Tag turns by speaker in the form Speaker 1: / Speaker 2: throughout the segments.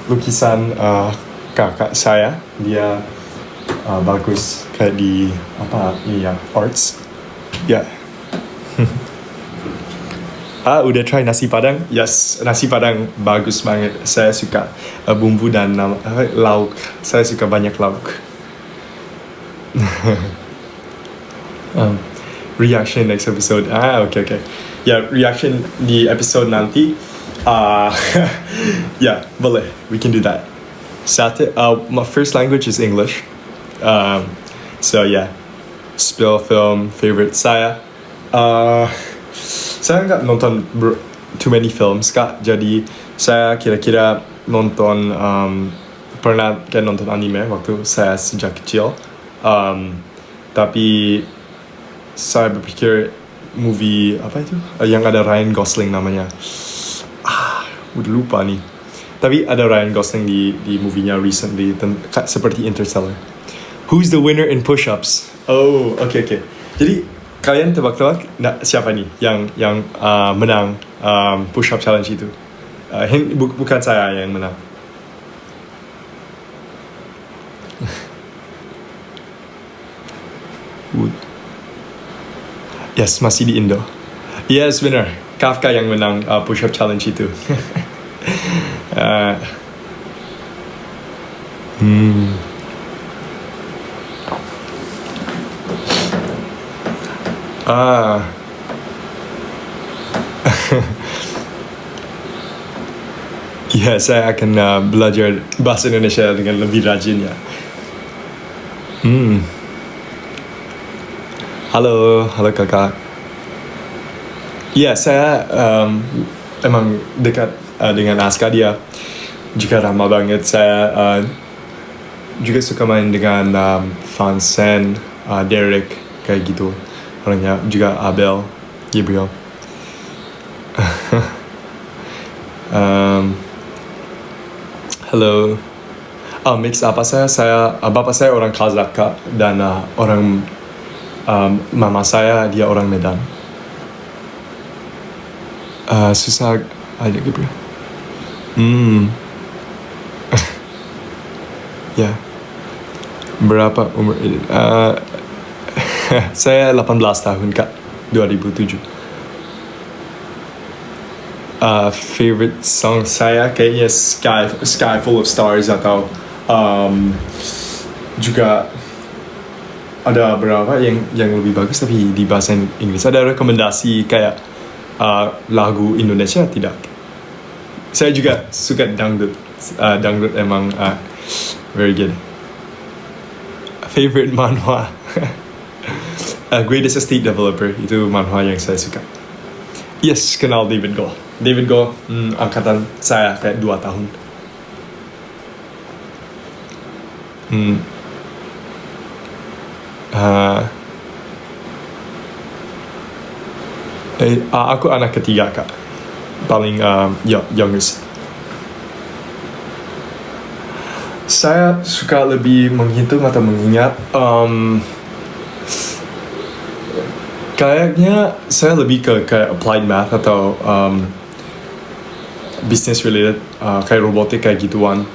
Speaker 1: lukisan kakak saya. Dia bagus kayak di arts. Ya. Udah try nasi padang? Yes, nasi padang bagus banget. Saya suka bumbu dan lauk. Saya suka banyak lauk. Reaction next episode. Okay. Ya, reaction di episode nanti. Yeah, boleh. We can do that. My first language is English. So yeah, spill film favorite saya. Saya nggak nonton too many films kak. Jadi saya kira-kira nonton pernah kayak nonton anime waktu saya sejak kecil. Tapi saya berpikir movie apa itu yang ada Ryan Gosling namanya. Udah lupa nih. Tapi ada Ryan Gosling di movie-nya recently seperti Interstellar. Who's the winner in push-ups? Oh, okay. Jadi kalian tebak-tebak siapa nih yang menang push-up challenge itu? Bukan saya yang menang. Yes, masih di Indo. Yes, benar. Kafka yang menang push-up challenge itu. Ya, saya akan belajar bahasa Indonesia dengan lebih rajin ya. Halo kakak. Ya, saya emang dekat dengan Aska, dia juga ramah banget. Saya juga suka main dengan Vincent, Derek, kayak gitu. Orangnya juga Abel, Gabriel. Halo. Mix apa saya bapak saya orang Kazakh kak, dan orang mama saya dia orang Medan. Susah aja Gabriel. Ya. Berapa umur? Saya 18 tahun kak, 2007. Favorite song saya kayaknya Sky Full of Stars, atau juga ada berapa yang lebih bagus tapi di bahasa Inggris. Ada rekomendasi kayak lagu Indonesia tidak? Saya juga suka dangdut. Dangdut emang very good. Favorite manhwa. Greatest Estate Developer, itu manhwa yang saya suka. Yes, kenal David Go. David Go angkatan saya kayak 2 tahun. Aku anak ketiga kak, paling youngest. Saya suka lebih menghitung atau mengingat. Kayaknya saya lebih ke kayak applied math atau business related, kayak robotik kayak gituan.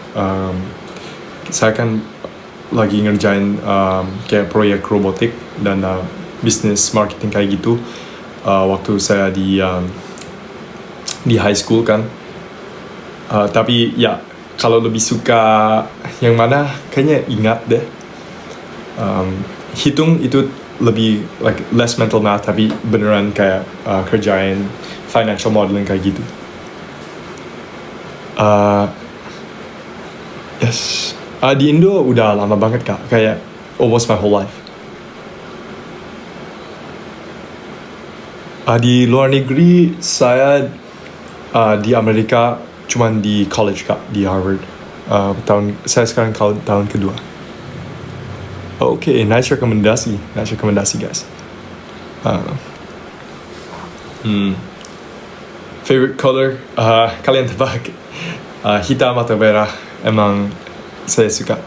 Speaker 1: Saya kan lagi ngerjain kayak proyek robotik dan business marketing kayak gitu waktu saya di high school kan. Tapi ya kalau lebih suka yang mana kayaknya ingat deh. Hitung itu lebih like less mental math, tapi beneran kayak kerjain financial modeling kayak gitu. Yes. Di Indo udah lama banget kak, kayak almost my whole life. Di luar negeri saya di Amerika cuman di college kak, di Harvard. Saya sekarang tahun kedua. Okay, nice rekomendasi guys. Favorite color, kalian tebak. Hitam atau merah? Emang saya suka.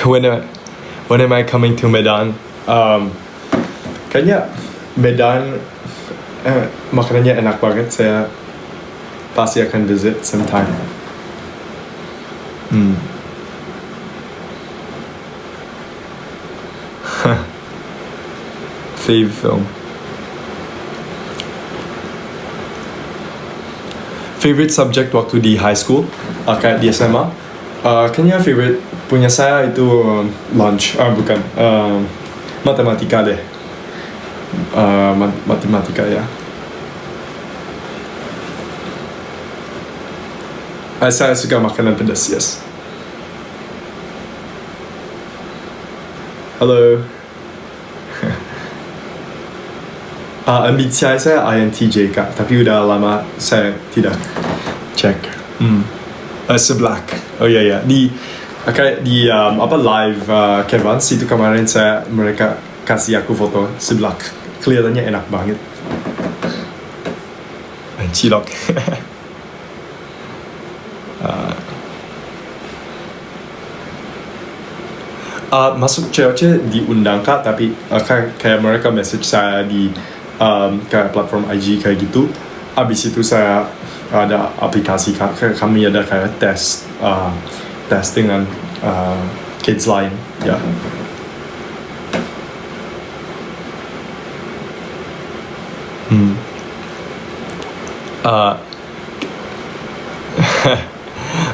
Speaker 1: When am I coming to Medan? Kayaknya Medan makanannya enak banget. Saya pasti akan visit sometime. Fave film. Favorite subject waktu di high school, kayak di SMA. Kayaknya favorite punya saya itu lunch, bukan, matematika deh. Matematika ya. Saya suka makanan pedas, yes. Halo. MBTI saya INTJ Kak, tapi udah lama saya tidak cek. Seblak. Oh iya, di kayak di live Kevans itu kemarin mereka kasih aku foto seblak, kelihatannya enak banget. Cilok. Masuk cewek diundang Kak, tapi kayak mereka message saya di kayak platform IG kayak gitu. Abis itu saya ada aplikasi kami ada kayak tes dengan kids lain ya.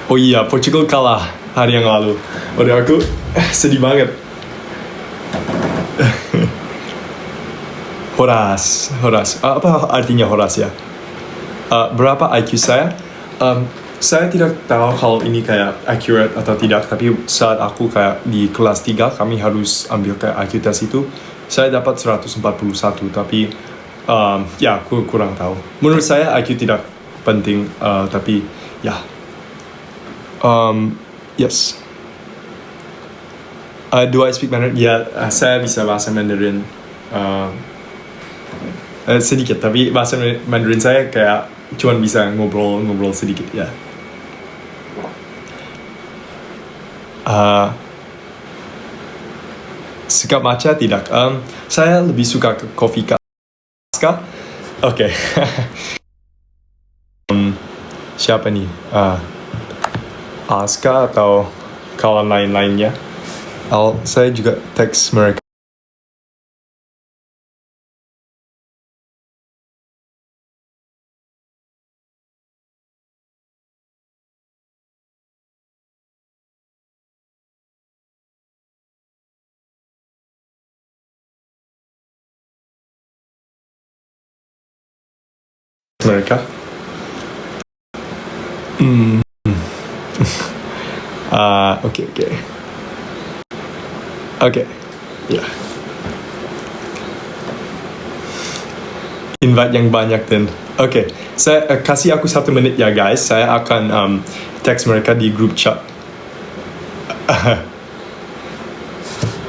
Speaker 1: Oh iya, Portugal kalah hari yang lalu. Udah aku sedih banget. Horas. Apa artinya Horas ya? Berapa IQ saya? Saya tidak tahu kalau ini kayak accurate atau tidak, tapi saat aku kayak di kelas 3 kami harus ambil kayak IQ test itu, saya dapat 141, tapi ya aku kurang tahu. Menurut saya IQ tidak penting, tapi ya. Yes. Do I speak Mandarin? Ya, saya bisa bahasa Mandarin. Sedikit, tapi bahasa Mandarin saya kayak cuman bisa ngobrol sedikit ya. Suka matcha tidak? Saya lebih suka kopi Aska. Oke. Siapa nih? Aska atau kawan lain-lainnya? Saya juga teks mereka. Mereka. Oke. Ya. Invite yang banyak dan oke. Saya kasih aku 1 menit ya guys. Saya akan teks mereka di group chat.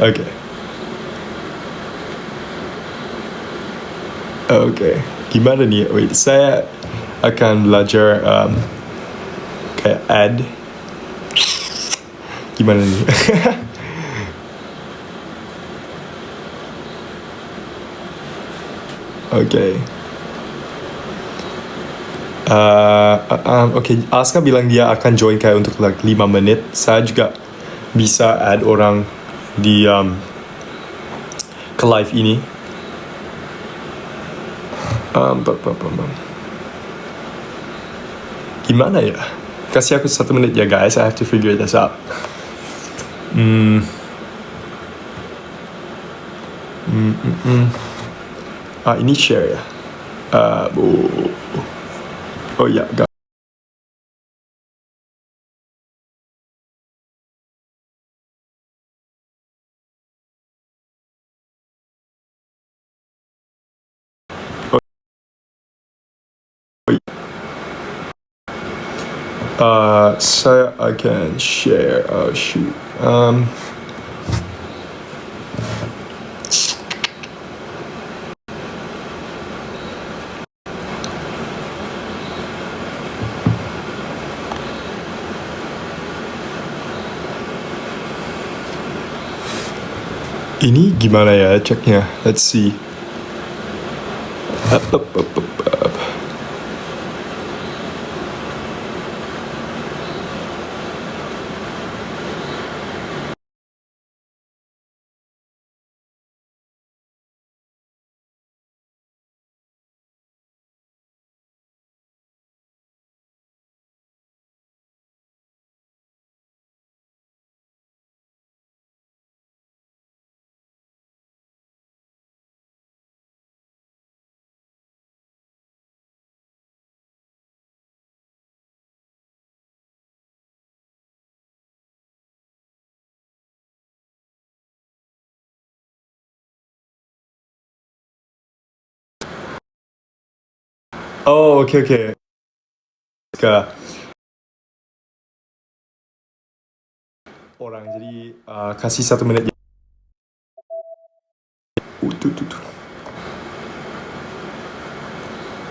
Speaker 1: Oke. Gimana nih? Wait, saya akan belajar kayak add. Gimana nih? Oke. Aska bilang dia akan join kayak untuk 5 menit. Saya juga bisa add orang di ke live ini. Gimana ya? Kasih aku 1 menit ya guys. I have to figure this out. Ini share ya. Oh ya, guys. Saya akan share. Oh shoot. Ini gimana ya ceknya? Let's see. Oh, oke. Ke orang, jadi kasih 1 menit. Tuh.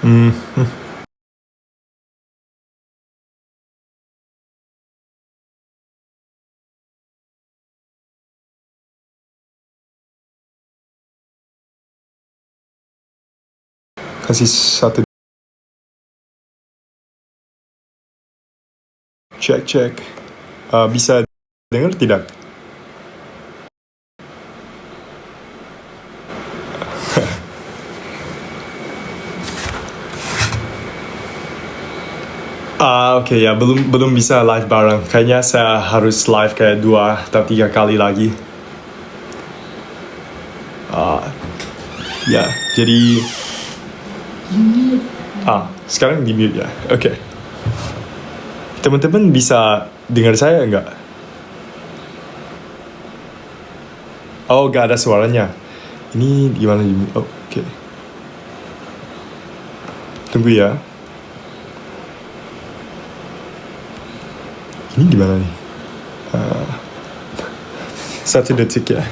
Speaker 1: Hmm. Kasih satu. Cek. Bisa dengar tidak? Oke, ya, belum bisa live bareng. Kayaknya saya harus live kayak 2 atau 3 kali lagi. Ya, jadi sekarang di mute ya. Oke. Teman-teman bisa dengar saya enggak? Oh, gak ada suaranya. Ini gimana di mute? Oke. Tunggu ya. Ini gimana nih? 1 detik ya.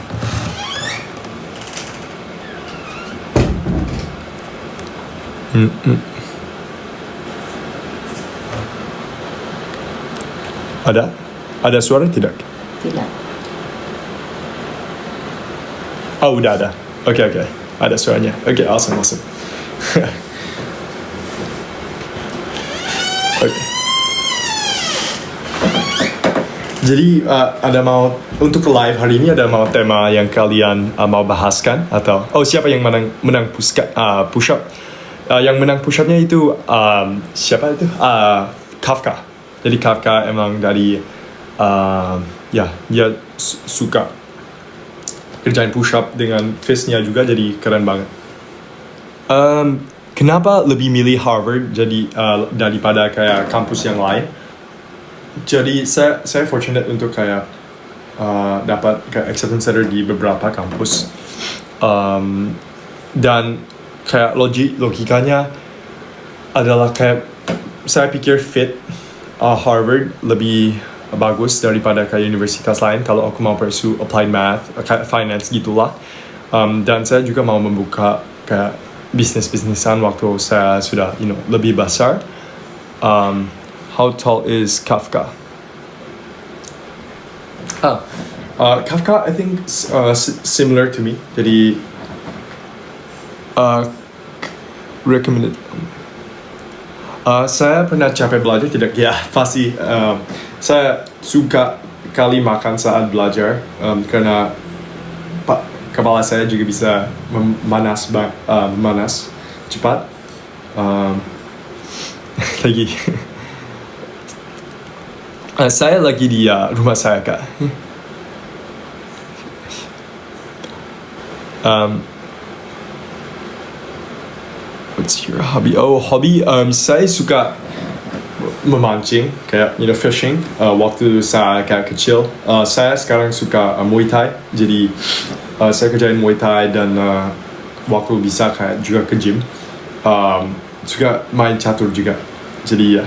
Speaker 1: Ada suara tidak?
Speaker 2: Tidak.
Speaker 1: Oh, udah ada. Oke. Ada suaranya. Oke, awesome. Oke. Jadi ada mau untuk live hari ini, ada mau tema yang kalian mau bahaskan atau siapa yang menang push up? Yang menang push upnya itu siapa itu? Kafka. Jadi Kafka emang dari dia suka kerjain push up dengan fistnya juga, jadi keren banget. Kenapa lebih milih Harvard jadi daripada kayak kampus yang lain? Jadi saya fortunate untuk kayak dapat kayak acceptance letter di beberapa kampus, dan kayak logikanya adalah kayak saya pikir fit Harvard lebih bagus daripada kayak universitas lain kalau aku mau pursue applied math, kayak finance gitulah. Dan saya juga mau membuka kayak bisnisan waktu saya sudah lebih besar. How tall is Kafka? Kafka, I think similar to me. Jadi recommended. Saya pernah capek belajar tidak? Ya, pasti. Saya suka kali makan saat belajar karena kepala saya juga bisa memanas cepat. Lagi. Saya lagi di rumah saya, Kak. What's your hobby? Hobby. Saya suka memancing, kayak fishing. Waktu saya kayak kecil, saya sekarang suka Muay Thai. Jadi saya kerjain Muay Thai dan waktu bisa kayak juga ke gym. Suka main catur juga. Jadi ya.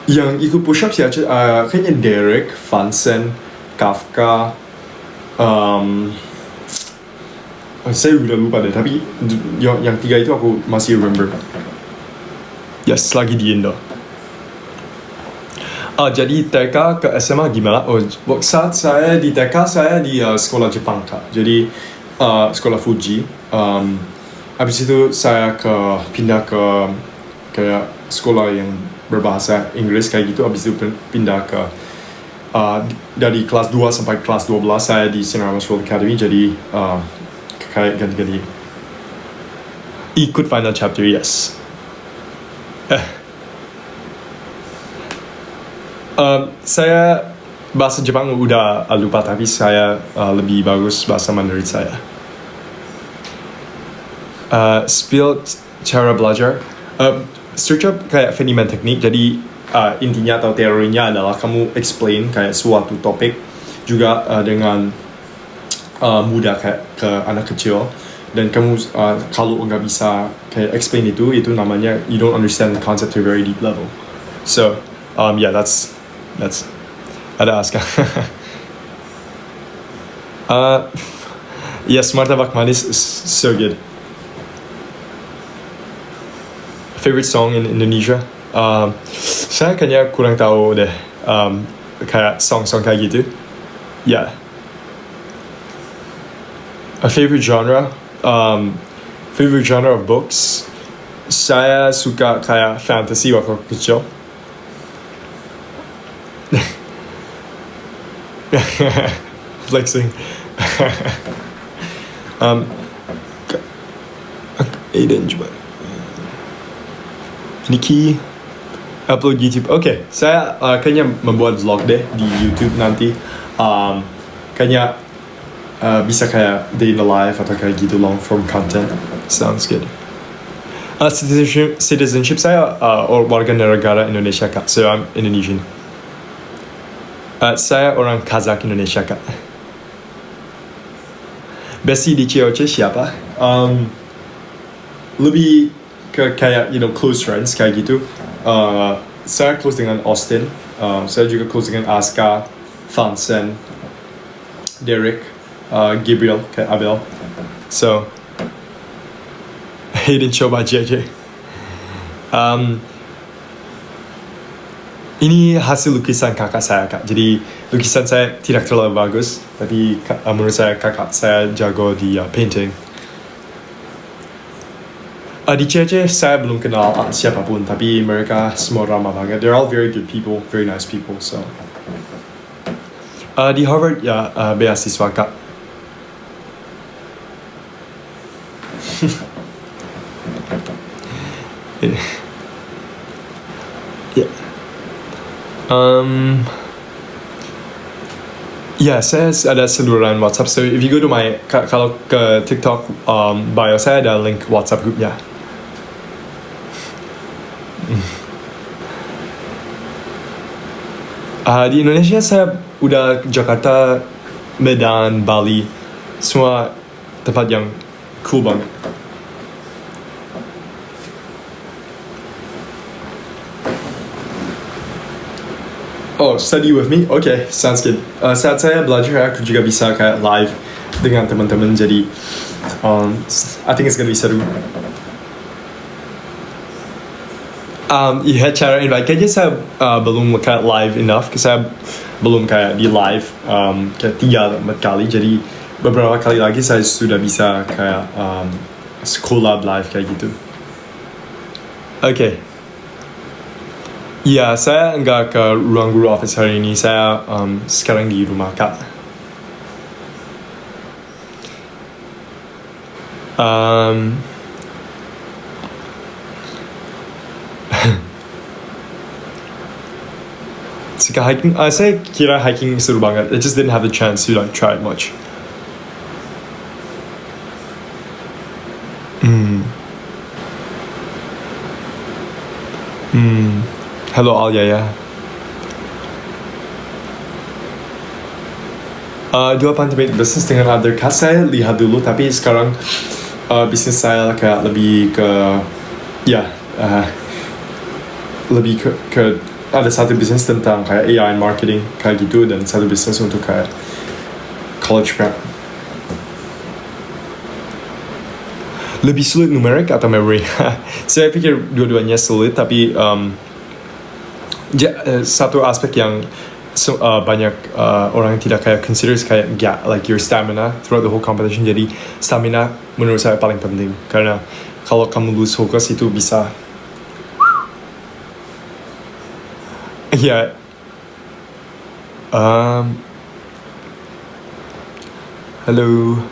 Speaker 1: Yang ikut push up sih kayaknya Derek, Vincent, Kafka. Saya udah lupa deh, tapi yang 3 itu aku masih remember. Yes, lagi di Indo. Jadi TK ke SMA gimana? Saat saya di TK, saya di sekolah Jepang, Kak. Jadi sekolah Fuji. Habis itu saya pindah ke kayak sekolah yang berbahasa Inggris kayak gitu. Habis itu pindah ke dari kelas 2 sampai kelas 12 saya di Sinarmas World Academy. Jadi kayak ganti-ganti ikut final chapter. Yes. Saya bahasa Jepang udah lupa, tapi saya lebih bagus bahasa Mandarin saya. Spill cara belajar. Structure kayak Feynman teknik. Jadi intinya atau teorinya adalah kamu explain kayak suatu topik juga dengan mudah kayak ke anak kecil. dan kamu kalau nggak bisa kayak explain itu namanya you don't understand the concept to a very deep level. So yeah, that's ada Aska. Yes, martabak manis is so good. Favorite song in Indonesia? Saya kayaknya kurang tahu deh kayak song-song kayak gitu. Yeah. A favorite genre? Favorite genre of books? Saya suka kayak fantasy waktu kecil. Flexing. Aiden coba. Niki upload YouTube. Okay, saya kayaknya membuat vlog deh di YouTube nanti. Kayaknya bisa kayak day in the life atau kayak gitu long form content. Sounds good. Citizenship saya warga negara Indonesia kak. So I'm Indonesian. Saya orang Kazakh Indonesia kak. Bestie di COC siapa? Lebih ke kayak close friends kayak gitu. Saya close dengan Austin. Saya juga close dengan Aska, Fansen, Derek, Gabriel, kayak Abel. So Hayden coba JJ. Ini hasil lukisan kakak saya kak. Jadi lukisan saya tidak terlalu bagus, tapi menurut saya kakak saya jago di painting. Di CC saya belum kenal siapapun, tapi mereka semua ramah banget. They're all very good people, very nice people. So di Harvard ya beasiswa kak. Yeah. Ya, saya ada saluran WhatsApp. So if you go to my kalau ke TikTok bio saya ada link WhatsApp grupnya. Di Indonesia saya udah Jakarta, Medan, Bali, semua tempat yang cool banget. Oh, study with me? Okay, sounds good. Saat saya belajar, aku juga bisa kayak live dengan teman-teman. Jadi, I think it's gonna be seru. Ya, cara invite kayaknya saya belum kayak live enough. Saya belum kayak di live kayak 3-4 kali. Jadi, beberapa kali lagi saya sudah bisa kayak collab live kayak gitu. Okay. Ya, saya enggak ke ruang guru office hari ini. Saya sekarang di rumah kak. Suka hiking? Saya kira hiking seru banget. I just didn't have the chance to try it much. Hello Alia ya. Dua pandemic bisnis dengan other cast saya lihat dulu, tapi sekarang bisnis saya kayak lebih ke lebih ke ada satu bisnis tentang kayak AI and marketing kayak gitu, dan satu bisnis untuk kayak college prep. Lebih sulit numerik atau memory? Saya pikir dua-duanya sulit, tapi satu aspek yang banyak orang tidak kayak consider kayak like your stamina throughout the whole competition. Jadi stamina menurut saya paling penting, karena kalau kamu lose focus itu bisa halo.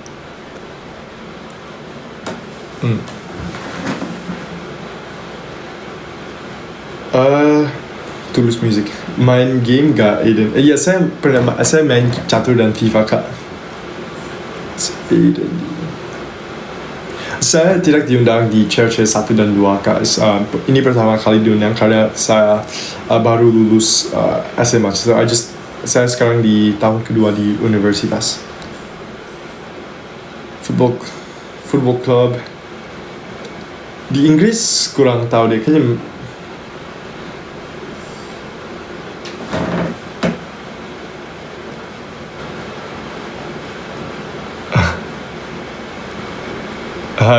Speaker 1: Tulus music. Main game gak, Aiden? Iya, saya main catur dan FIFA kak. Aiden. Saya tidak diundang di CRC 1 dan 2 kak. Ini pertama kali diundang karena saya baru lulus SMA. So saya sekarang di tahun kedua di universitas. football club. Di Inggris kurang tahu deh, kayaknya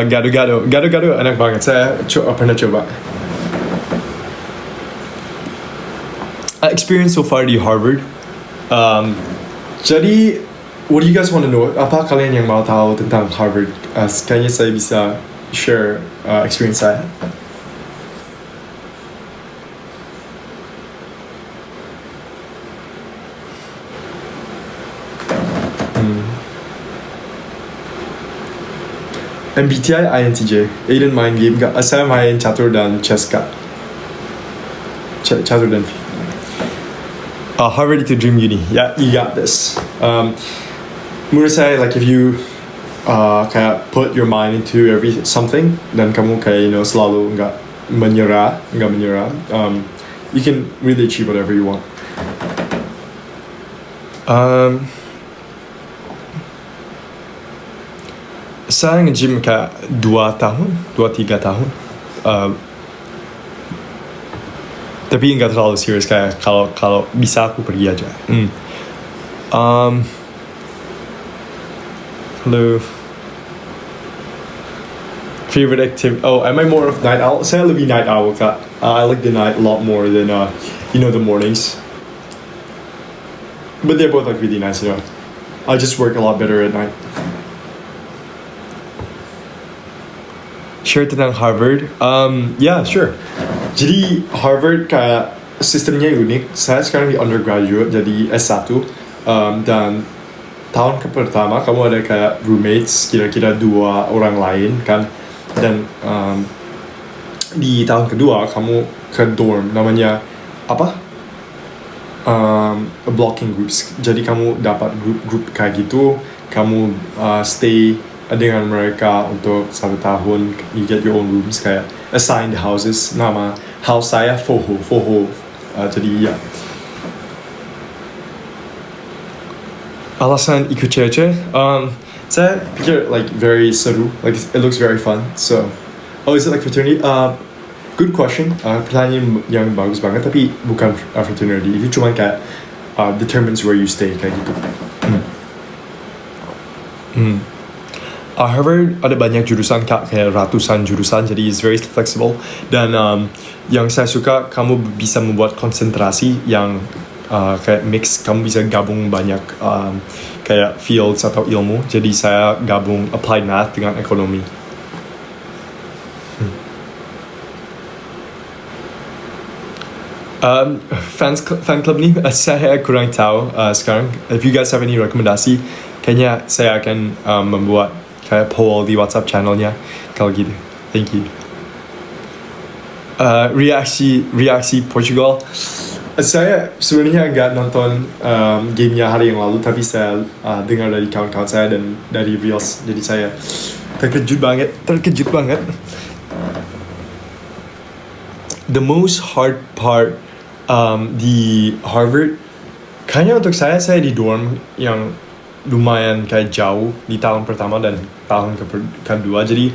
Speaker 1: gado-gado enak banget. Saya pernah coba. Experience so far di Harvard. Jadi, what do you guys want to know? Apa kalian yang mau tahu tentang Harvard? Kayaknya saya bisa share experience saya. MBTI INTJ. Aiden main game gak? Saya main catur dan chess kak. Catur dan Harvard itu dream uni. Yeah, you got this. Menurut saya, like if you kayak put your mind into something dan kamu kayak selalu nggak menyerah, you can really achieve whatever you want. Saya nge-gym kayak 2-3 tahun. Tapi nggak terlalu serius, kayak kalau bisa aku pergi aja. Hello. Favorite activity? Oh, am I more of night owl? Saya lebih night owl kak. I like the night a lot more than the mornings. But they're both like really nice, I just work a lot better at night. Share tentang Harvard? Yeah, sure. Jadi Harvard kayak sistemnya unik. Saya sekarang di undergraduate, jadi S1, dan tahun pertama kamu ada kayak roommates, kira-kira 2 orang lain kan, dan di tahun kedua kamu ke dorm, namanya apa? Blocking groups. Jadi kamu dapat grup kayak gitu, kamu stay dengan mereka untuk 1 tahun. You get your own rooms, kayak assigned houses. Nama house saya Foho. Jadi ya. Alasan ikut CC, saya pikir like very seru, like it looks very fun. So, is it like fraternity? Good question. Pertanyaan yang bagus banget, tapi bukan fraternity. Itu cuma kayak determines where you stay kayak gitu. Harvard ada banyak jurusan kak, kayak ratusan jurusan, jadi it's very flexible. Dan yang saya suka, kamu bisa membuat konsentrasi yang kayak mix, kamu bisa gabung banyak kayak fields atau ilmu. Jadi saya gabung applied math dengan ekonomi. Fan club nih saya kurang tahu sekarang. If you guys have any rekomendasi, kayaknya saya akan membuat kayak poll di WhatsApp channelnya kalau gitu. Thank you. Reaksi Portugal. Saya sebenarnya nggak nonton gamenya hari yang lalu, tapi saya dengar dari kawan-kawan saya dan dari Reels, jadi saya terkejut banget. The most hard part di Harvard, kayaknya untuk saya di dorm yang lumayan kayak jauh di tahun pertama dan tahun kedua. Jadi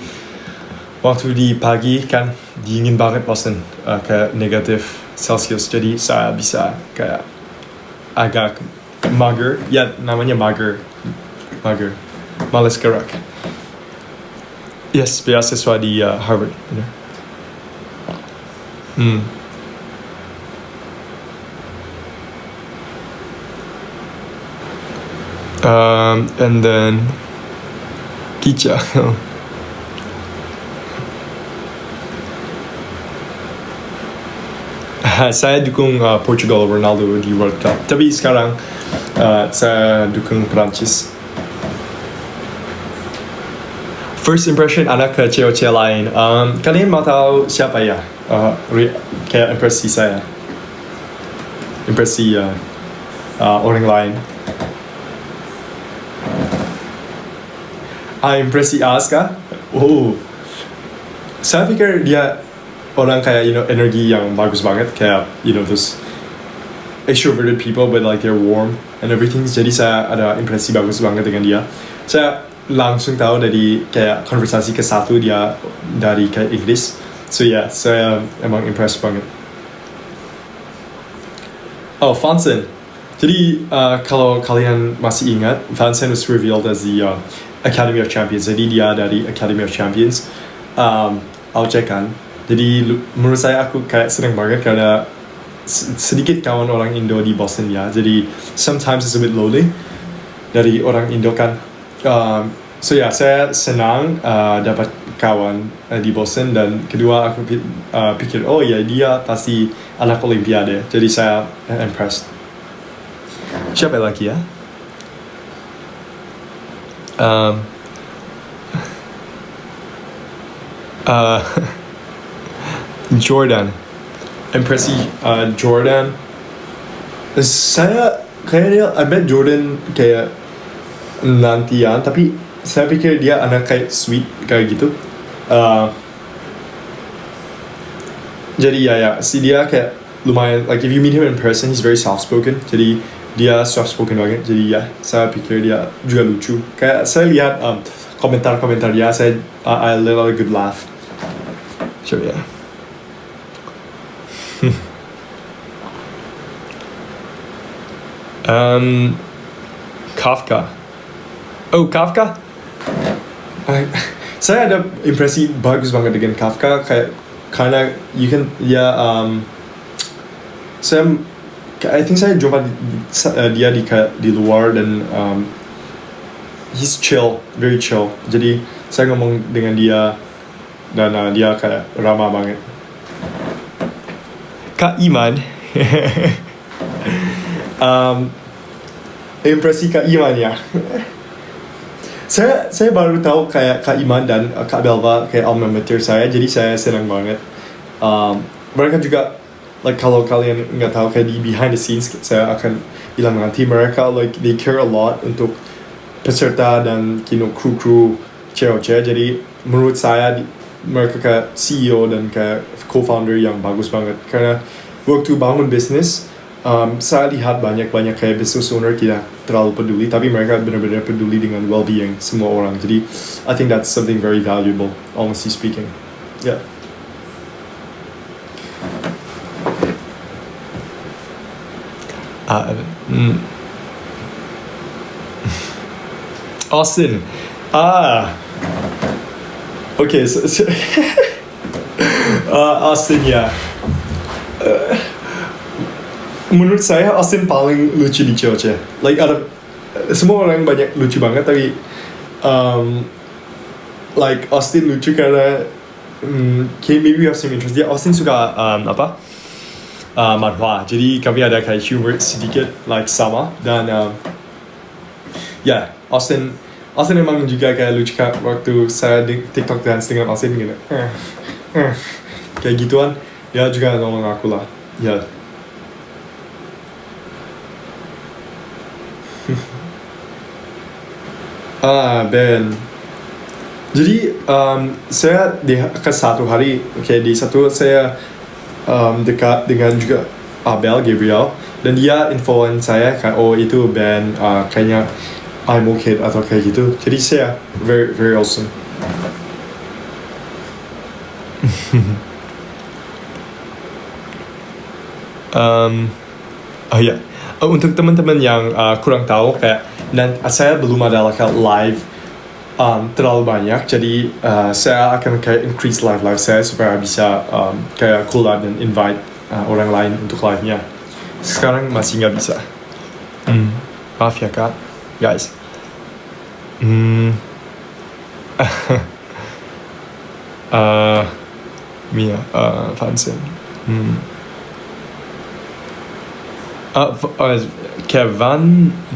Speaker 1: waktu di pagi kan dingin banget Boston, kayak negatif Celsius. Jadi saya bisa kayak agak mager, ya namanya mager, malas gerak. Yes, beasiswa di Harvard, benar. And then Kicha. Saya dukung Portugal, Ronaldo di World Cup. Tapi sekarang saya dukung Prancis. First impression anak ke cewek lain. Kalian mau tahu siapa ya? Kayak impresi saya. Impresi orang lain. Impresi Aska. Saya pikir dia orang kayak energi yang bagus banget, kayak those extroverted people but like they're warm and everything. Jadi saya ada impresi bagus banget dengan dia. Saya langsung tahu dari kayak konversasi ke satu dia dari kayak Inggris. So ya, saya emang impressed banget. Oh, Fansen. Jadi kalau kalian masih ingat, Fansen was revealed as the Academy of Champions. Jadi dia dari Academy of Champions. Auce kan. Jadi menurut saya aku kayak seneng banget karena sedikit kawan orang Indo di Boston ya. Jadi sometimes it's a bit lonely dari orang Indo kan. So ya, saya senang dapat kawan di Boston, dan kedua aku pikir oh ya dia pasti anak Olimpiade. Jadi saya impressed. Siapa lagi ya? Jordan. Impresi Jordan. Saya kayaknya I bet Jordan kayak nantian, tapi saya pikir dia anak kayak sweet kayak gitu. Jadi ya si dia kayak lumayan, like if you meet him in person he's very soft spoken. Jadi dia soft spoken banget. Jadi ya saya pikir dia juga lucu. Kayak saya lihat komentar-komentar dia, saya I let out a good laugh. So yeah. Kafka. Oh, Kafka. Saya ada impresi bagus banget dengan Kafka, kayak karena I think saya jumpa dia di luar, dan he's chill, very chill. Jadi saya ngomong dengan dia dan dia kayak ramah banget. Kak Iman. Impresi Kak Iman ya. Saya baru tahu kayak Kak Iman dan Kak Belva kayak alma mater saya, jadi saya senang banget. Mereka juga like kalau kalian nggak tahu kayak di behind the scenes, saya akan bilang nanti, mereka like they care a lot untuk peserta dan kru cewek-cewek. Jadi menurut saya mereka kayak CEO dan kayak co-founder yang bagus banget, karena waktu bangun bisnis saya lihat banyak kayak business owner tidak terlalu peduli, tapi mereka benar-benar peduli dengan well-being semua orang. Jadi I think that's something very valuable, honestly speaking. Yeah. Austin. Okay, so Austin ya. Menurut saya Austin paling lucu di cewek. Like semua orang banyak lucu banget, tapi like Austin lucu karena maybe we have some interest. Dia Austin suka manhwa. Jadi kami ada kayak humor sedikit like sama, dan Austin emang juga kayak lucu kan. Waktu saya di TikTok dance dengan Austin gitu. Kayak gituan. Dia juga nolong aku lah. Ya. Ben. Jadi saya ke satu hari, di satu saya dekat dengan juga Abel Gabriel, dan dia infoin saya kayak oh itu Ben, kayaknya I'm okay atau kayak gitu. Jadi saya very very awesome. Untuk teman-teman yang kurang tahu, kayak saya belum ada live terlalu banyak, jadi saya akan kayak increase live saya supaya bisa kayak collab dan invite orang lain untuk live-nya. Sekarang masih nggak bisa. Maaf ya kak, guys. Mia Fansen.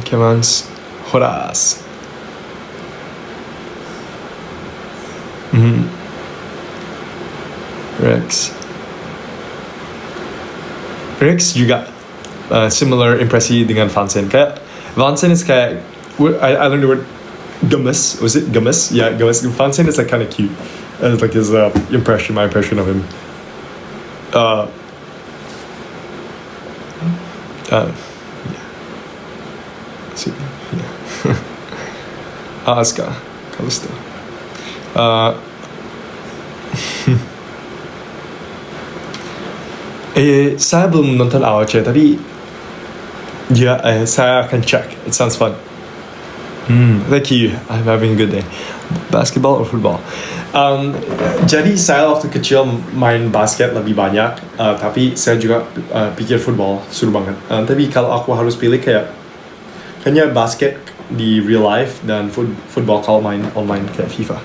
Speaker 1: Kevans Horas. Rex juga similar impresi dengan Fansen. Kayak Fansen is kayak I learned the word gemes. Was it gemes? Yeah, gemes. Fansen is like kind of cute. It's like his my impression of him. Aska. Callisto. Uh, saya belum nonton AOC tapi ya saya akan check. It sounds fun. Thank you. I'm having a good day. Basketball or football? Jadi saya waktu kecil main basket lebih banyak, tapi saya juga pikir football seru banget. Tapi kalau aku harus pilih kayaknya basket di real life dan football kalau main online kayak FIFA.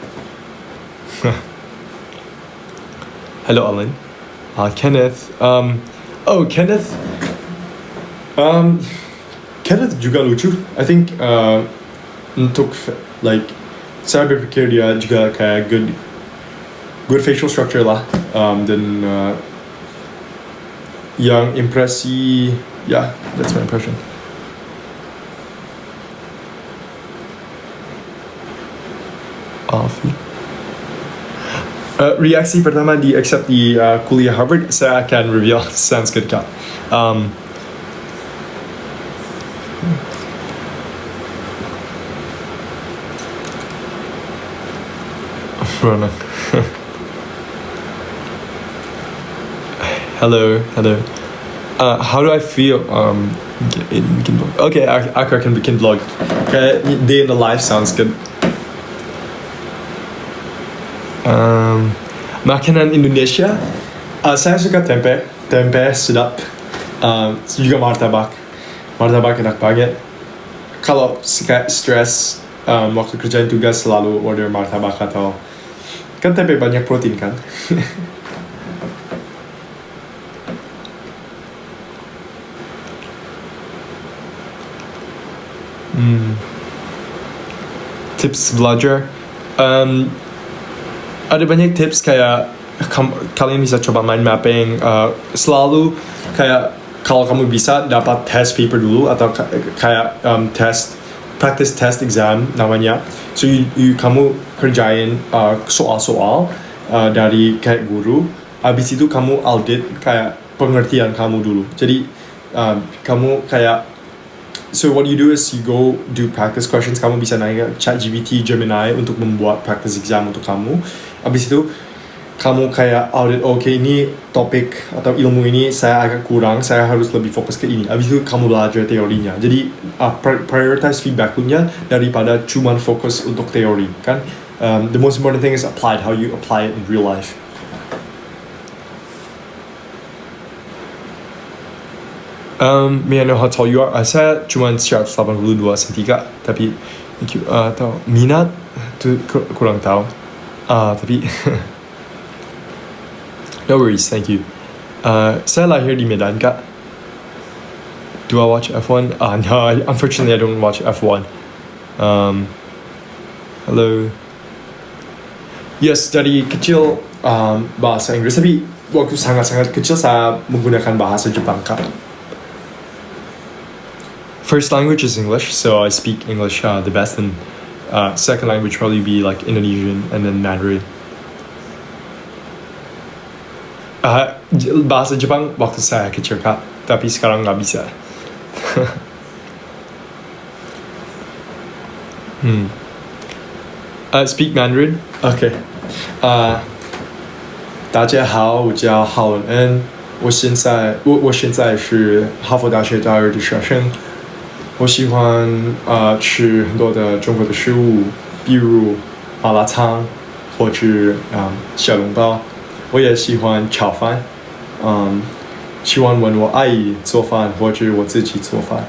Speaker 1: Hello Alan. Kenneth. Kenneth. Kenneth juga lucu. I think untuk saya berpikir dia juga kayak good facial structure lah, dan yang impresi, that's my impression. Reaksi pertama di accept di kuliah Harvard saya akan reveal. Sounds good Kak. Hello. How do I feel? Bikin vlog. Okay, aku akan bikin vlog. Kayak day in the life sounds good. Makanan Indonesia, saya suka tempe sedap. Juga martabak enak banget. Kalau stress waktu kerjain tugas selalu order martabak atau kan tempe banyak protein kan. Tips belajar, ada banyak tips kayak kalian bisa coba mind mapping, selalu kayak kalau kamu bisa dapat test paper dulu atau kayak practice test exam namanya. So kamu kerjain soal-soal dari kayak guru, habis itu kamu audit kayak pengertian kamu dulu. Jadi kamu kayak, so what you do is you go do practice questions. Kamu bisa naik ChatGPT, Gemini untuk membuat practice exam untuk kamu. Habis itu kamu kayak audit, okay, ini topik atau ilmu ini saya agak kurang, saya harus lebih fokus ke ini. Habis itu kamu belajar teorinya. Jadi prioritize feedback-nya daripada cuma fokus untuk teori kan. The most important thing is applied, how you apply it in real life. May I know how tall you are? Saya cuma 182 cm, tapi tahu minat tu kurang tahu. Tapi no worries, thank you. Saya lahir di Medan Kak. Do I watch F1? No, unfortunately I don't watch F1. Hello. Yes, dari kecil bahasa Inggris, tapi waktu sangat-sangat kecil saya menggunakan bahasa Jepang Kak. First language is English, so I speak English the best, and second language probably be like Indonesian and then Mandarin. Bahasa Jepang waktu saya kecil Kak, tapi sekarang nggak bisa. Speak Mandarin? Okay. 大家好，我叫郝文恩，我现在是哈佛大学大二的学生。我喜欢吃很多的中国的食物，比如麻辣烫或者小笼包。我也喜欢炒饭，喜欢问我阿姨做饭或者我自己做饭。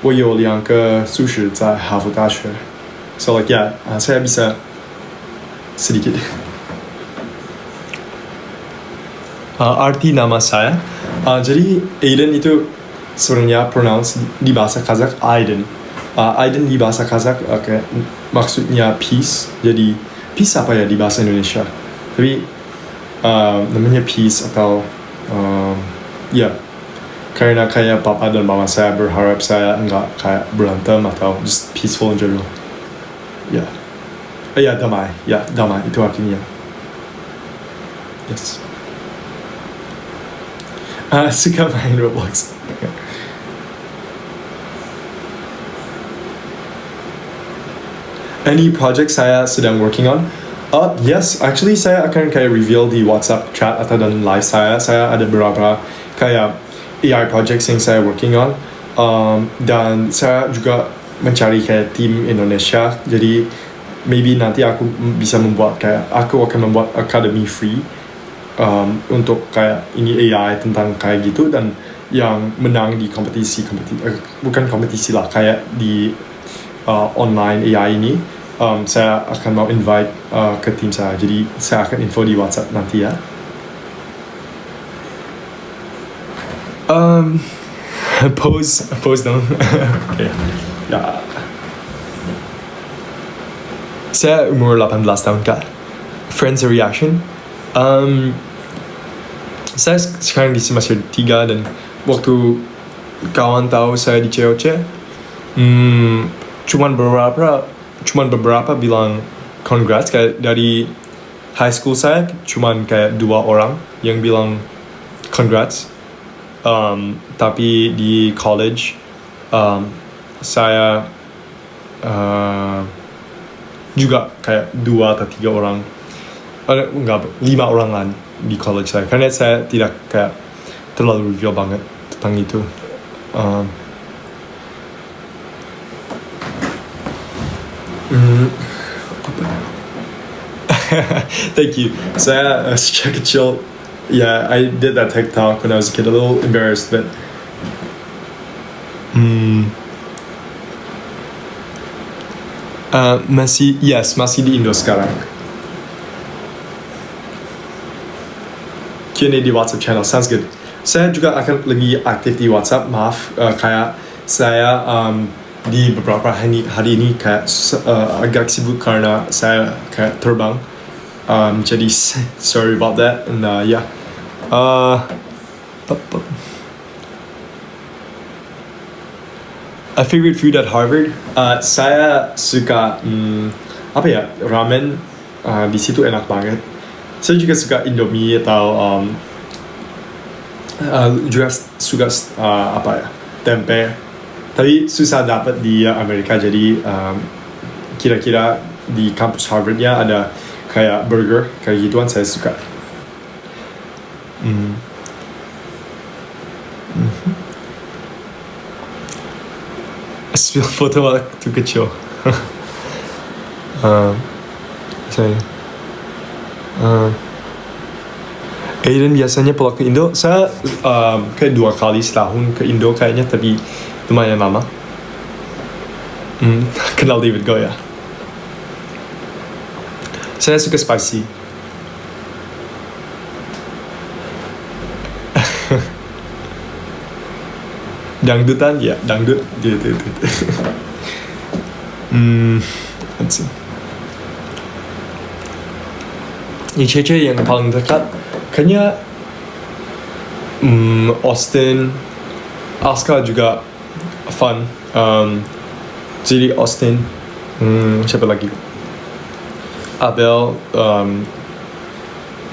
Speaker 1: 我有2个宿舍在哈佛大学。So like yeah, saya bisa sedikit. Arti nama saya, jadi Aiden itu sebenarnya pronounce di bahasa Kazakh Aiden. Aiden di bahasa Kazakh maksudnya peace. Jadi peace apa ya di bahasa Indonesia? Tapi namanya peace atau ya karena kayak papa dan mama saya berharap saya enggak kayak berantem atau just peaceful in general. Damai. Damai itu artinya. Yes. Suka main Roblox. any project saya sedang working on? Yes, actually saya akan kayak reveal di WhatsApp chat atau dalam live saya. Saya ada beberapa kayak AI projects yang saya working on. Dan saya juga mencari kayak tim Indonesia. Jadi maybe nanti aku bisa membuat kayak aku akan membuat academy free untuk kayak ini AI tentang kayak gitu, dan yang menang di bukan kompetisi lah, kayak di online AI ini, saya akan mau invite ke tim saya. Jadi saya akan info di WhatsApp nanti ya. Pose dong. Okay. Ya. Saya umur 18 tahun kak. Friends reaction. Saya sekarang di semester 3, dan waktu kawan tahu saya di COC, cuman beberapa bilang congrats. Kayak dari high school saya cuman kayak 2 orang yang bilang congrats. Tapi di college saya juga kayak 2 atau 3 orang, enggak, 5 orang lah di college saya, karena saya tidak kayak terlalu reveal banget tentang itu. Thank you. Saya sejak kecil, I did that TikTok when I was a kid, a little embarrassed, but masih di Indo sekarang. Q&A di WhatsApp channel, sounds good. Saya juga akan lebih aktif di WhatsApp. Maaf, kayak saya di beberapa hari ini kayak agak sibuk karena saya kayak terbang. Jadi sorry about that. And yeah. A favorite food at Harvard? Saya suka ramen. Di situ enak banget. Saya juga suka Indomie atau juga suka tempe. Tapi susah dapat di Amerika, jadi kira-kira di kampus Harvardnya ada kayak burger kayak gituan, saya suka. Spill foto waktu kecil. Saya Aiden biasanya pulang ke Indo. Saya kayak 2 kali setahun ke Indo kayaknya, tapi lumayan lama. Kenal David Go ya. Saya suka spicy. Dangdutan ya, dangdut gitu. Let's see. Cece yang paling dekat kayaknya Austin, Aska juga fun. Jadi Austin, siapa lagi? Abel,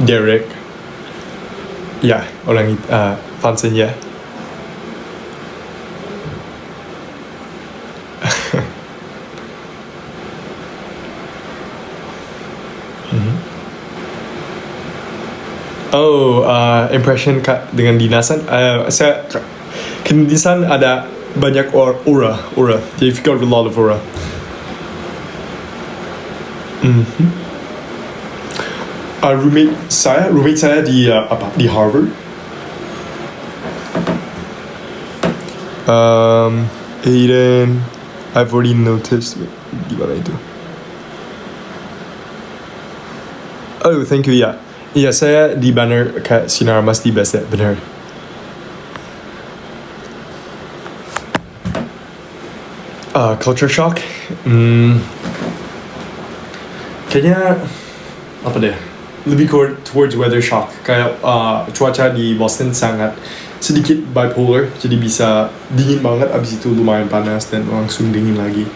Speaker 1: Derek, ya orang Fansen ya. Impression kak dengan dinasan. Saya kedinasan ada banyak aura. They've got a lot of aura. Roommate saya di Harvard. Aiden, I've already noticed. Gimana itu? Oh, thank you ya. Iya, saya di banner kayak Sinar Mas di best ya, benar. Culture shock. Kayaknya apa deh? Lebih towards weather shock. Kayak cuaca di Boston sangat sedikit bipolar, jadi bisa dingin banget, abis itu lumayan panas dan langsung dingin lagi.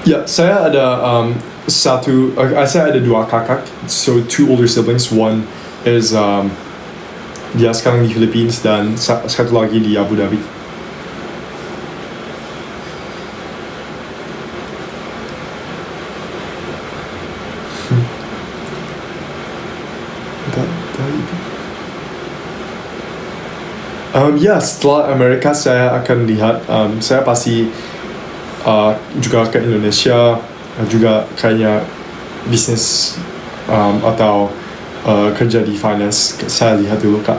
Speaker 1: Ya, saya ada saya ada 2 kakak, so 2 older siblings. One is Dia sekarang di Philippines dan satu lagi di Abu Dhabi. Ya, setelah Amerika saya akan lihat, saya pasti juga ke Indonesia, juga kayaknya bisnis atau kerja di finance. Saya lihat dulu kak.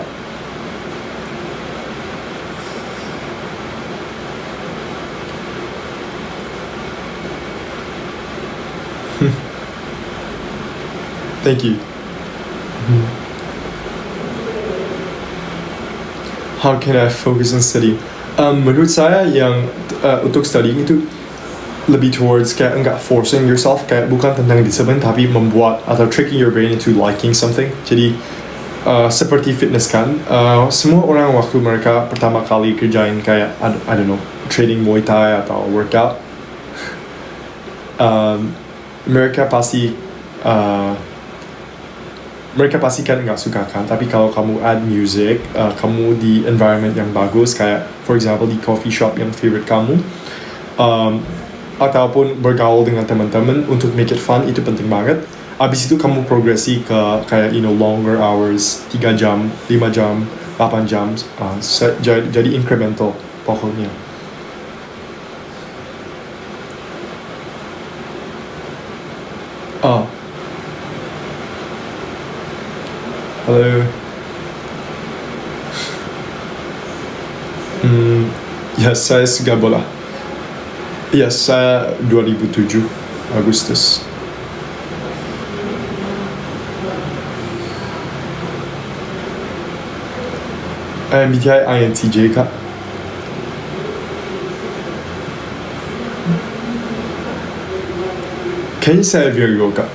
Speaker 1: Thank you. How can I focus on study? Menurut saya yang untuk studying itu lebih towards kayak enggak forcing yourself, kayak bukan tentang disiplin tapi membuat atau tricking your brain into liking something. Jadi seperti fitness kan, semua orang waktu mereka pertama kali kerjain kayak I don't know, training Muay Thai atau workout, mereka pasti kan nggak suka kan, tapi kalau kamu add music, kamu di environment yang bagus kayak for example di coffee shop yang favorite kamu, ataupun bergaul dengan teman-teman untuk make it fun, itu penting banget. Abis itu kamu progresi ke kayak longer hours, 3 jam, 5 jam, 8 jam, jadi incremental pokoknya. Halo. Ya, saya suka bola. Ya, saya 2007 Agustus. MBTI INTJ kak. Kayaknya saya Virgo kak.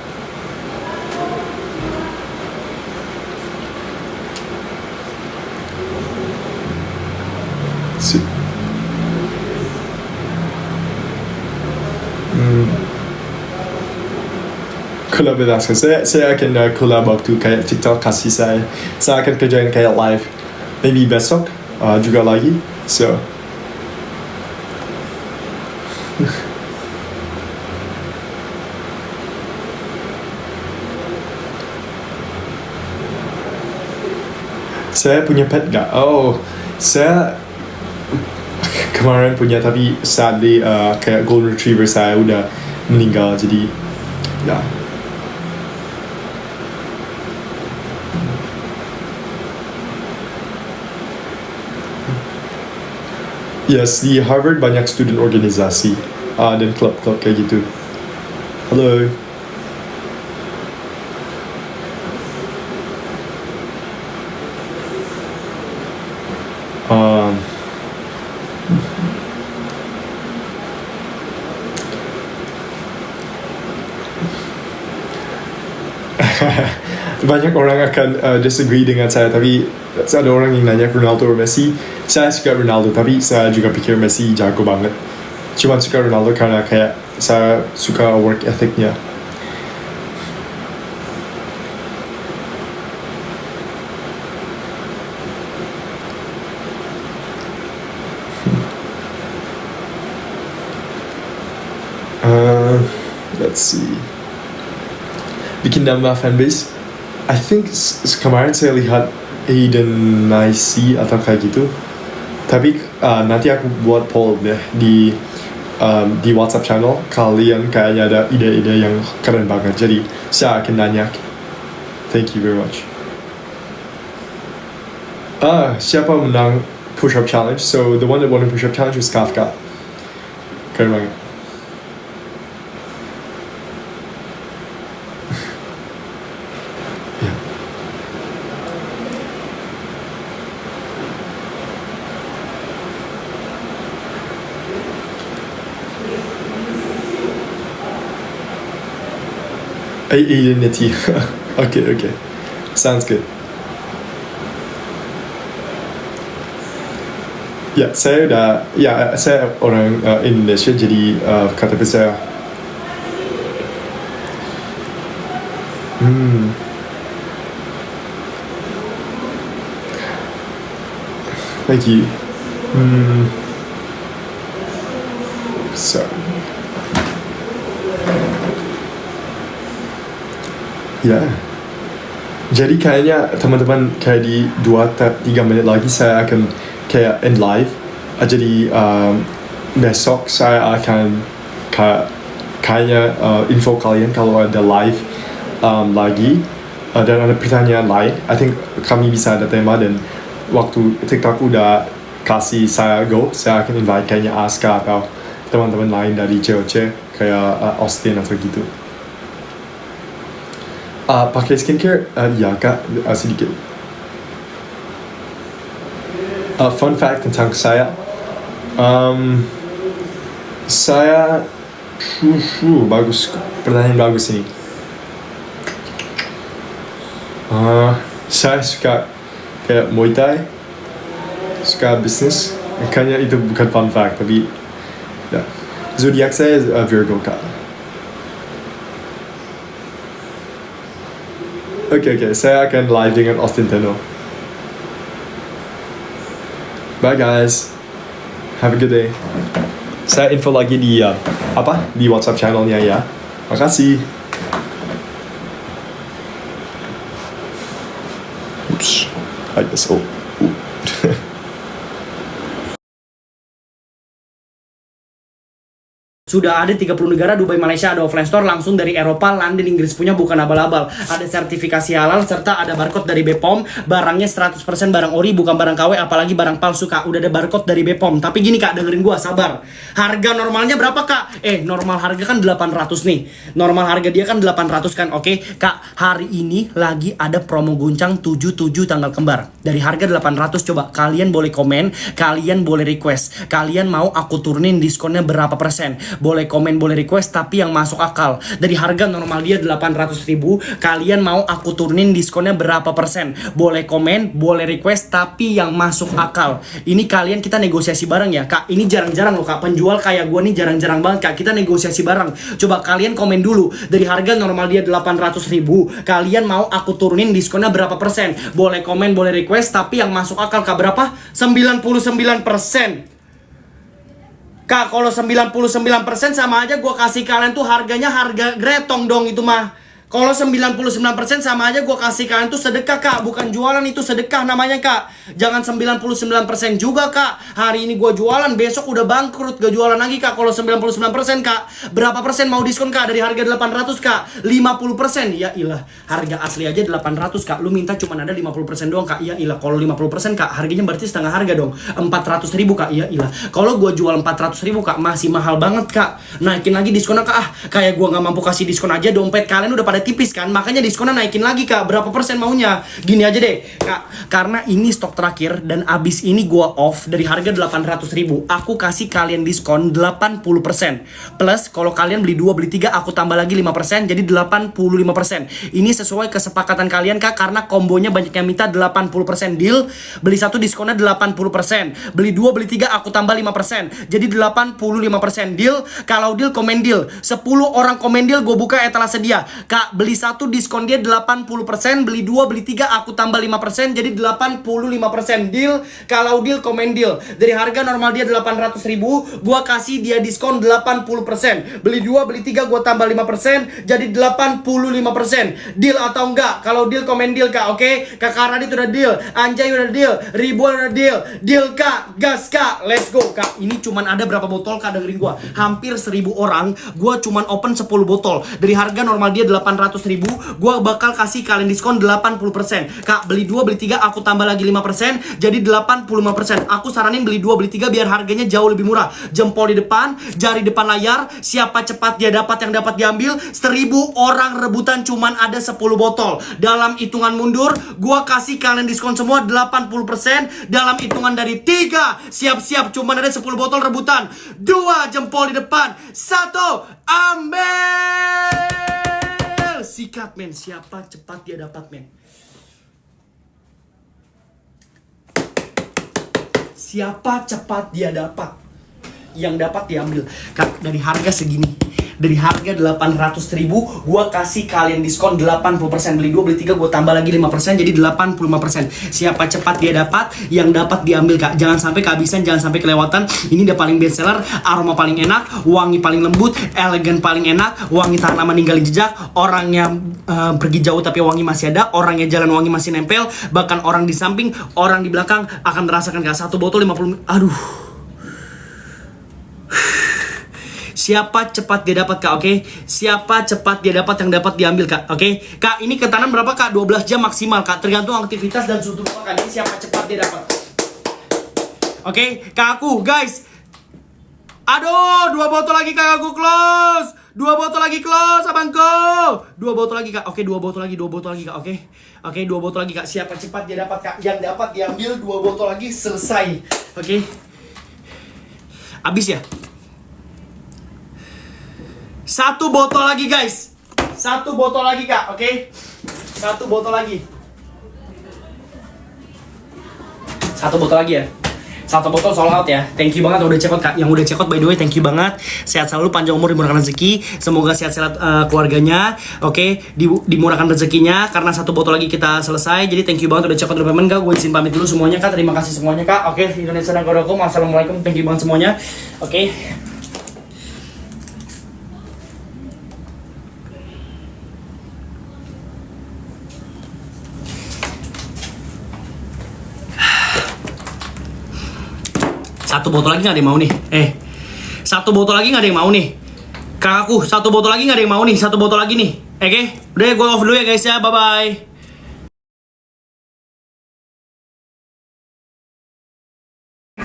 Speaker 1: Kolaborasi saya akan collab waktu kayak TikTok kasih saya akan kerjain kayak live maybe besok juga lagi, so saya punya pet gak? Saya kemarin punya, tapi sadly kayak golden retriever saya udah meninggal, jadi ya. Yes, di Harvard banyak student organisasi dan klub-klub kayak gitu. Halo. Banyak orang akan disagree dengan saya, tapi ada orang yang nanya Ronaldo atau Messi. Saya suka Ronaldo, tapi saya juga pikir Messi jago banget. Cuma suka Ronaldo karena kayak saya suka work ethicnya. Let's see. Bikin nambah fanbase. I think kemarin saya lihat Aiden Nicey atau kayak gitu. Tapi nanti aku buat poll deh di WhatsApp channel. Kalian kayaknya ada ide-ide yang keren banget. Jadi saya akan nanya. Thank you very much. Siapa menang push-up challenge? So the one that won the push-up challenge was Kafka. Keren banget. Identity. Okay. Sounds good. Ya, saya orang Indonesia, jadi KTP saya. Thank you. So, ya. Jadi kayaknya teman-teman kayak di 2-3 menit lagi saya akan kayak end live. Jadi besok saya akan kayaknya info kalian kalau ada live lagi dan ada pertanyaan lain. I think kami bisa ada tema dan waktu TikTok udah kasih saya go, saya akan invite kayaknya Aska atau teman-teman lain dari COC kayak Austin atau gitu. Pakai skincare? Ya kak, sedikit. Fun fact tentang saya, saya bagus, pertanyaan bagus ini. Saya suka kayak Muay Thai, suka bisnis. Kayaknya itu bukan fun fact, tapi ya. Zodiak saya Virgo kak. Oke, saya akan live dengan Austin Teno. Bye guys, have a good day. Saya info lagi di di WhatsApp channelnya ya. Makasih. Oops, I guess.
Speaker 2: Sudah ada 30 negara, Dubai, Malaysia ada offline store langsung dari Eropa, London, Inggris punya, bukan abal-abal. Ada sertifikasi halal serta ada barcode dari BPOM. Barangnya 100% barang ori, bukan barang KW, apalagi barang palsu kak. Udah ada barcode dari BPOM. Tapi gini kak, dengerin gua, sabar. Harga normalnya berapa kak? Normal harga kan 800 nih. Normal harga dia kan 800 kan, oke? Kak, hari ini lagi ada promo guncang 77 tanggal kembar. Dari harga 800, coba kalian boleh komen, kalian boleh request. Kalian mau aku turunin diskonnya berapa persen? Boleh komen, boleh request, tapi yang masuk akal. Dari harga normal dia 800.000, kalian mau aku turunin diskonnya berapa persen? Boleh komen, boleh request, tapi yang masuk akal. Ini kalian kita negosiasi bareng ya kak. Ini jarang-jarang loh kak, penjual kayak gue nih jarang-jarang banget kak. Kita negosiasi bareng. Coba kalian komen dulu. Dari harga normal dia 800.000, kalian mau aku turunin diskonnya berapa persen? Boleh komen, boleh request, tapi yang masuk akal kak berapa? 99%. Kak, kalau 99% sama aja gue kasih kalian tuh harganya harga gretong dong itu mah. Kalau 99% sama aja gue kasih kalian tuh sedekah kak. Bukan jualan, itu sedekah namanya kak. Jangan 99% juga kak. Hari ini gue jualan, besok udah bangkrut, gak jualan lagi kak. Kalau 99% kak, berapa persen mau diskon kak? Dari harga 800 kak, 50%. Ya ilah, harga asli aja 800 kak. Lu minta cuma ada 50% doang kak. Ya ilah, kalau 50% kak, harganya berarti setengah harga dong, 400.000 kak. Ya ilah, kalau gue jual 400.000 kak, masih mahal banget kak. Naikin lagi diskonnya kak. Kayak gue gak mampu kasih diskon aja, dompet kalian udah pada tipis kan, makanya diskonnya naikin lagi kak. Berapa persen maunya? Gini aja deh kak, karena ini stok terakhir dan abis ini gua off. Dari harga 800.000, aku kasih kalian diskon 80%. Plus kalau kalian beli 2 beli 3, aku tambah lagi 5%, jadi 85%. Ini sesuai kesepakatan kalian kak, karena kombonya banyak yang minta 80% deal. Beli 1 diskonnya 80%, beli 2 beli 3 aku tambah 5%, jadi 85% deal. Kalau deal komen deal, 10 orang komen deal gue buka etalase dia kak. Beli 1 diskon dia 80%, beli 2 beli 3 aku tambah 5%, jadi 85% deal. Kalau deal komen deal. Dari harga normal dia 800.000, gua kasih dia diskon 80%. Beli 2 beli 3 gua tambah 5%, jadi 85%. Deal atau enggak? Kalau deal komen deal kak, oke? Kakak Radit udah deal, Anjay udah deal, Ribuan udah deal. Deal kak, gas kak, let's go kak. Ini cuman ada berapa botol kak, dengerin gua. Hampir 1.000 orang, gua cuman open 10 botol. Dari harga normal dia 800.000, gue bakal kasih kalian diskon 80%. Kak, beli 2 beli 3 aku tambah lagi 5%, jadi 85%. Aku saranin beli 2 beli 3 biar harganya jauh lebih murah. Jempol di depan, jari depan layar, siapa cepat dia dapat yang dapat diambil. 1.000 orang rebutan, cuman ada 10 botol. Dalam hitungan mundur, gue kasih kalian diskon semua 80%. Dalam hitungan dari 3, siap-siap, cuman ada 10 botol rebutan. 2 jempol di depan, 1 ambil. Sikat men, siapa cepat dia dapat men. Siapa cepat dia dapat. yang dapat diambil. Kak, dari harga segini, dari harga 800.000, gua kasih kalian diskon 80%. Beli 2 beli 3 gua tambah lagi 5%, jadi 85%. Siapa cepat dia dapat, yang dapat diambil Kak. Jangan sampai kehabisan, jangan sampai kelewatan. Ini udah paling best seller, aroma paling enak, wangi paling lembut, elegan paling enak, wangi tahan lama ninggalin jejak. Orangnya pergi jauh tapi wangi masih ada, orangnya jalan wangi masih nempel, bahkan orang di samping, orang di belakang akan merasakan Kak. Satu botol 50, aduh. Siapa cepat dia dapat Kak, oke? Siapa cepat dia dapat, yang dapat diambil Kak, oke? Kak, ini ketahanan berapa Kak? 12 jam maksimal Kak, tergantung aktivitas dan suhu tubuh Kak. Jadi siapa cepat dia dapat. Oke, Kak aku, guys. Aduh, 2 botol lagi Kak, aku close. 2 botol lagi close, abangku. 2 botol lagi Kak, oke 2 botol lagi Kak, oke? Oke, 2 botol lagi Kak, siapa cepat dia dapat Kak. Yang dapat diambil 2 botol lagi, selesai. Oke? Habis ya? 1 botol lagi guys. 1 botol lagi Kak, oke? 1 botol lagi. 1 botol lagi ya. 1 botol sold out ya. Thank you banget udah check out Kak. Yang udah check out by the way, thank you banget. Sehat selalu, panjang umur, dimurahkan rezeki. Semoga sehat-sehat keluarganya. Oke, dimurahkan rezekinya karena 1 botol lagi kita selesai. Jadi thank you banget udah check out, udah payment Kak. Gue izin pamit dulu semuanya Kak. Terima kasih semuanya Kak. Oke, Indonesia dan Kodokum. Assalamualaikum. Thank you banget semuanya. Oke. Satu botol lagi gak ada yang mau nih. 1 botol lagi gak ada yang mau nih. Kakakku, 1 botol lagi gak ada yang mau nih. 1 botol lagi nih. Oke, udah gue off dulu ya guys ya. Bye bye.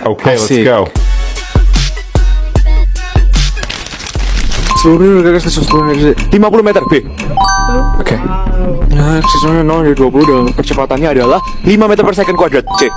Speaker 3: Okay, let's go. Seluruhnya gagas keseluruhan 50 meter B. Oke. Nah, keseluruhan 0 dari 20 dan kecepatannya adalah 5 meter per second kuadrat C.